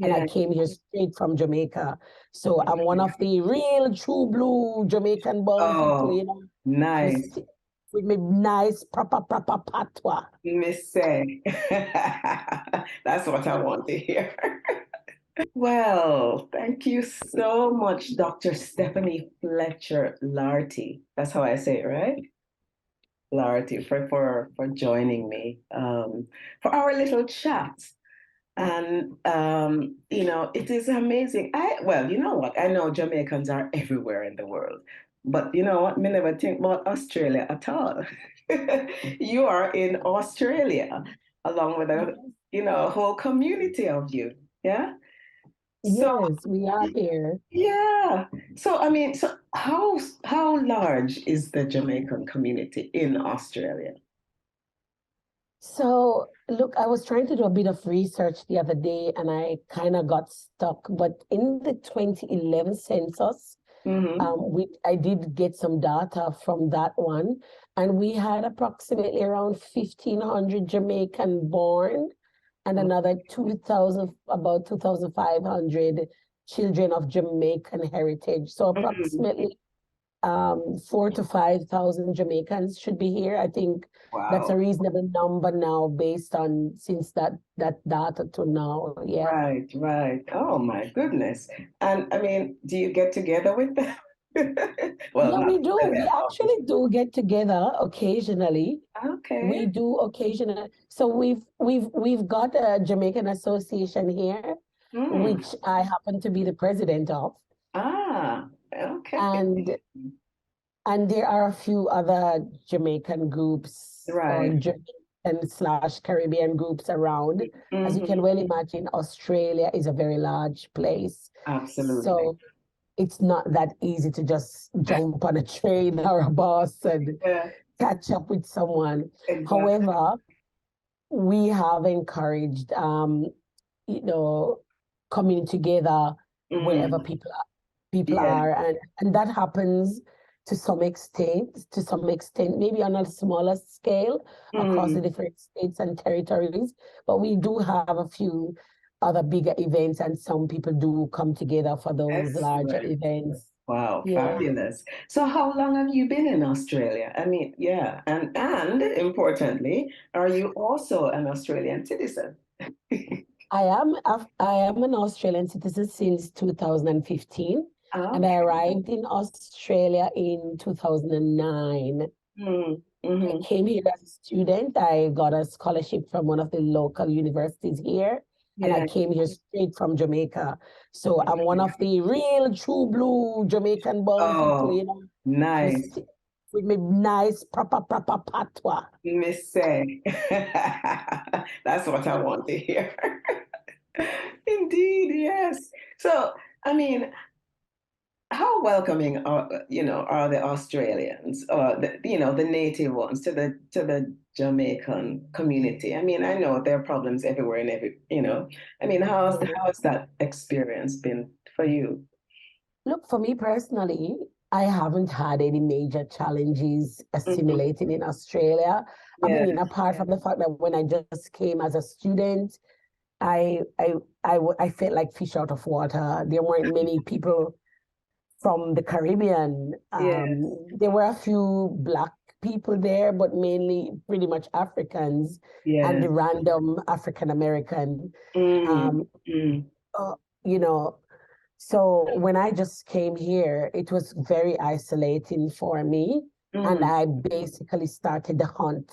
and I came here straight from Jamaica. So I'm one of the real true blue Jamaican born people, you know. Nice. With me nice proper patois. Miss say. That's what I want to hear. Well, thank you so much, Dr. Stephanie Fletcher-Lartey. That's how I say it, right? Lartey, for joining me for our little chat. And you know, it is amazing. Well, you know what? I know Jamaicans are everywhere in the world, but you know what? Me never think about Australia at all. You are in Australia, along with a a whole community of you. Yeah. So Yes, we are here. yeah. So I mean, so how large is the Jamaican community in Australia? So, look, I was trying to do a bit of research the other day and I kind of got stuck. But in the 2011 census, I did get some data from that one, and we had approximately around 1,500 Jamaican born and another 2,000, about 2,500 children of Jamaican heritage. So approximately 4,000 to 5,000 Jamaicans should be here. I think that's a Wow. reasonable number now based on since that data to now. Yeah. Right, right. Oh my goodness. And I mean, do you get together with them? Well, Yeah, not we do. We together, actually obviously. do get together occasionally. We Okay. do occasionally. So we've got a Jamaican Association here, Hmm. which I happen to be the president of. Ah, okay. And there are a few other Jamaican groups or Right. Jamaican/Caribbean groups around. As you can Hmm. well imagine, Australia is a very large place. Absolutely. So it's not that easy to just jump on a train or a bus and Yeah, catch up with someone. exactly. However, we have encouraged, you know, coming together wherever Mm. people Yeah. are, and that happens to some extent, maybe on a smaller scale across the Mm. different states and territories. But we do have a few other bigger events, and some people do come together for those larger Excellent. events. Wow, Yeah. fabulous. So how long have you been in Australia? I mean, yeah, and importantly, are you also an Australian citizen? I am an Australian citizen since 2015, and I Okay. arrived in Australia in 2009. Mm, I hmm. came here as a student. I got a scholarship from one of the local universities here, and I Yeah. came here straight from Jamaica. So I'm one of the real true blue Jamaican born people, Oh, you know, nice. with me nice proper patois. Miss say. That's what I want to hear. Indeed, yes. So, I mean, how welcoming are the Australians or the native ones to the Jamaican community? I mean, I know there are problems everywhere and I mean, how's that experience been for you? Look, for me personally, I haven't had any major challenges Mhm. assimilating in Australia. I Yeah. mean, apart from the fact that when I just came as a student, I I I felt like fish out of water. There weren't many people from the Caribbean. Yes. There were a few Black people there, but mainly pretty much Africans and Yes. the random African American. Mm, Um, mm, uh, you know, so when I just came here, it was very isolating for me. And mm. I basically started the hunt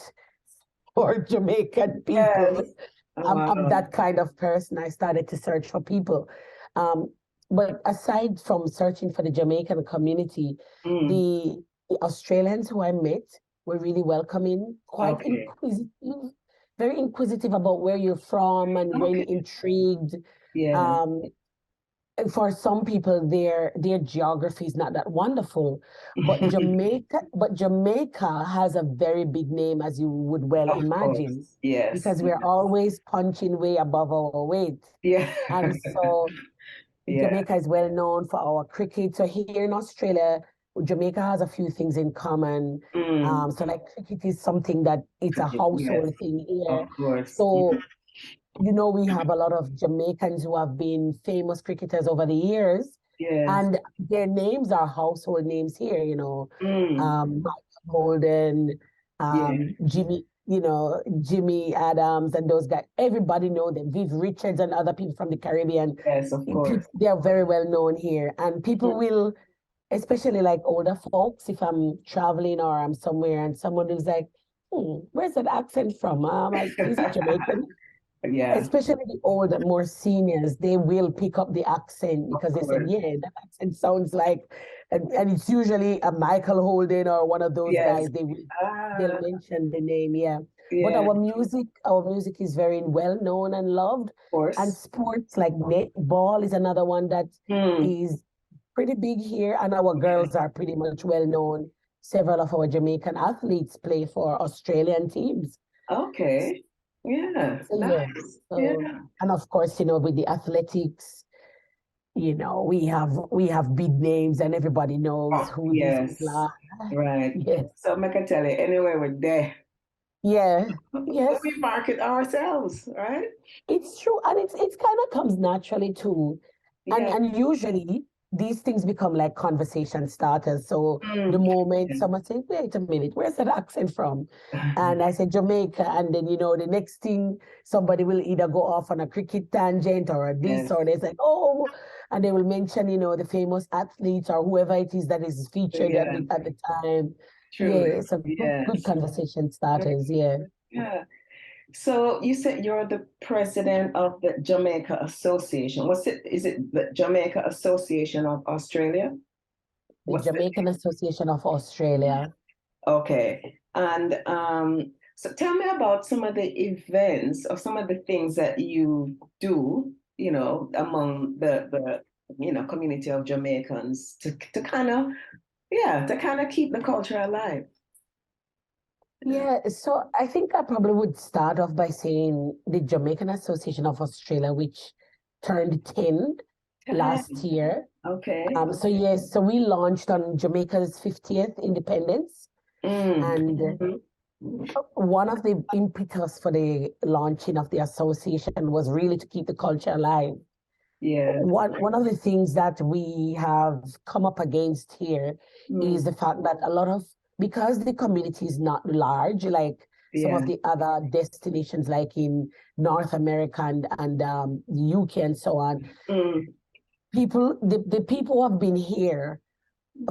for Jamaican people. Yes. I'm Wow. that kind of person. I started to search for people. Um, but aside from searching for the Jamaican community, Mm. the Australians who I met were really welcoming, quite Okay. inquisitive, very inquisitive about where you're from and really Okay. intrigued. Yeah. Um, for some people their geography is not that wonderful, but Jamaica has a very big name, as you would well Of imagine, course. Yes. because we're always punching way above our weight. Yeah. And so Yeah. Jamaica is well known for our cricket. So here in Australia, Jamaica has a few things in common. Mm. So like cricket is something that it's a Yes. household thing Of here. course. So you know, we have a lot of Jamaicans who have been famous cricketers over the years, Yes. and their names are household names here, you know, Mm. Michael Holden, Yeah. Jimmy, you know, Jimmy Adams and those guys. Everybody know them. Viv Richards and other people from the Caribbean. Yes, of course. They are very well known here, and people will, especially like older folks, if I'm traveling or I'm somewhere and someone is like, where's that accent from? I'm like, is it Jamaican? Yeah, Especially the older, more seniors, they will pick up the accent because they said, course. yeah, that accent sounds like, and it's usually a Michael Holden or one of those Yes. guys. They'll mention the name, yeah. But Yeah, of our music is very well known and loved. And course. sports like netball is another one that Mm. is pretty big here, and our girls are pretty much well known. Several of our Jamaican athletes play for Australian teams. Okay. Yeah, So yeah, nice. so Yeah. and of course, you know, with the athletics, you know, we have big names and everybody knows Oh, who these people yes. are. Right. Yes, So I can tell you, anywhere we're there, yeah, yes, we market ourselves, right? it's true, and it's kind of comes naturally too, Yeah. and usually these things become like conversation starters. So the Mm. moment someone says, "Wait a minute, where's that accent from?" And I say Jamaica, and then you know the next thing somebody will either go off on a cricket tangent or a this Yes. or they say, "Oh," and they will mention you know the famous athletes or whoever it is that is featured Yeah. at the time. True. Yeah, so good Yes. conversation starters. Yeah. Yeah. So you said you're the president of the Jamaica Association. What's it? Is it the Jamaica Association of Australia? The What's the Jamaican Association of Australia. Okay. And so tell me about some of the events or some of the things that you do, you know, among the you know community of Jamaicans to kind of to kind of keep the culture alive. Yeah, so I think I probably would start off by saying the Jamaican Association of Australia, which turned 10 last year. Okay. So yes, so we launched on Jamaica's 50th independence, and Mhm. one of the impetus for the launching of the association was really to keep the culture alive. Yeah. One of the things that we have come up against here is the fact that because the community is not large, like some Yeah. of the other destinations, like in North America and the UK and so on, Mm. the people who have been here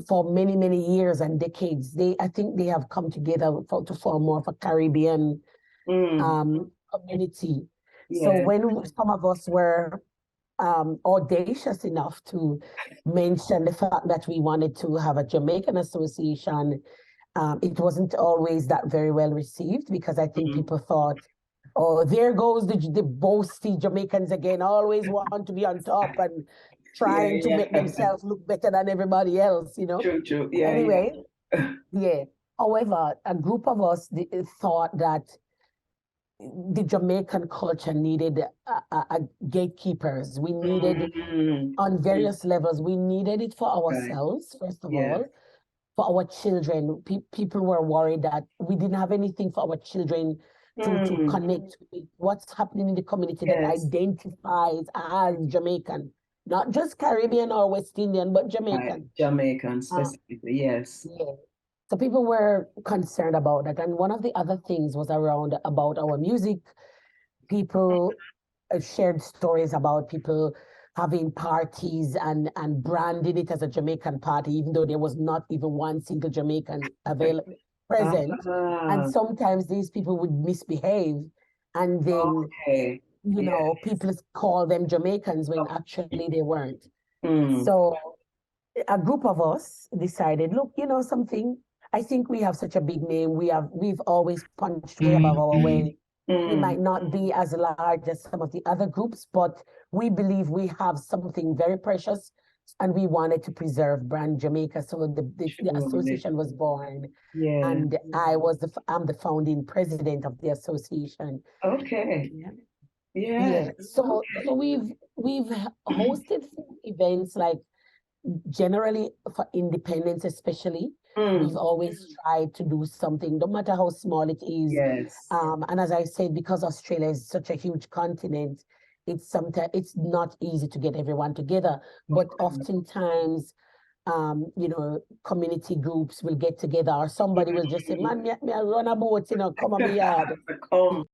for many, many years and decades, I think they have come together to form more of a Caribbean community. So Yeah. when some of us were audacious enough to mention the fact that we wanted to have a Jamaican association, it wasn't always that very well received because I think people thought, oh, there goes the boasty Jamaicans again, always want to be on top and Yeah. trying to make Yeah. themselves look better than everybody else, you know? True. True. Yeah. Anyway, Yeah. yeah. However, a group of us thought that the Jamaican culture needed gatekeepers. We needed, on various levels, we needed it for Right. ourselves, first of Yeah. all, for our children. People were worried that we didn't have anything for our children to connect with what's happening in the community that Yes. identifies as Jamaican, not just Caribbean or West Indian, but Right. Jamaican. Jamaican specifically. Yes. Yeah. So people were concerned about that. And one of the other things was around about our music. People shared stories about people having parties and branding it as a Jamaican party, even though there was not even one single Jamaican present. And Ah, sometimes these people would misbehave, and then okay. you Yeah. know people call them Jamaicans when actually they weren't. Mm. So a group of us decided, look, you know something, I think we have such a big name. We've always punched way above our weight. We might not be as large as some of the other groups, but we believe we have something very precious, and we wanted to preserve brand Jamaica. So the Surely. association was born, Yeah. and I'm the founding president of the association. Okay. Yeah. Yeah. Yeah. So we've hosted events like generally for independence especially, we've always tried to do something, no matter how small it is. Yes. And as I said, because Australia is such a huge continent, it's not easy to get everyone together, but oftentimes, you know, community groups will get together, or somebody will just say, man, me I run a boat, you know, come on my yard. Come.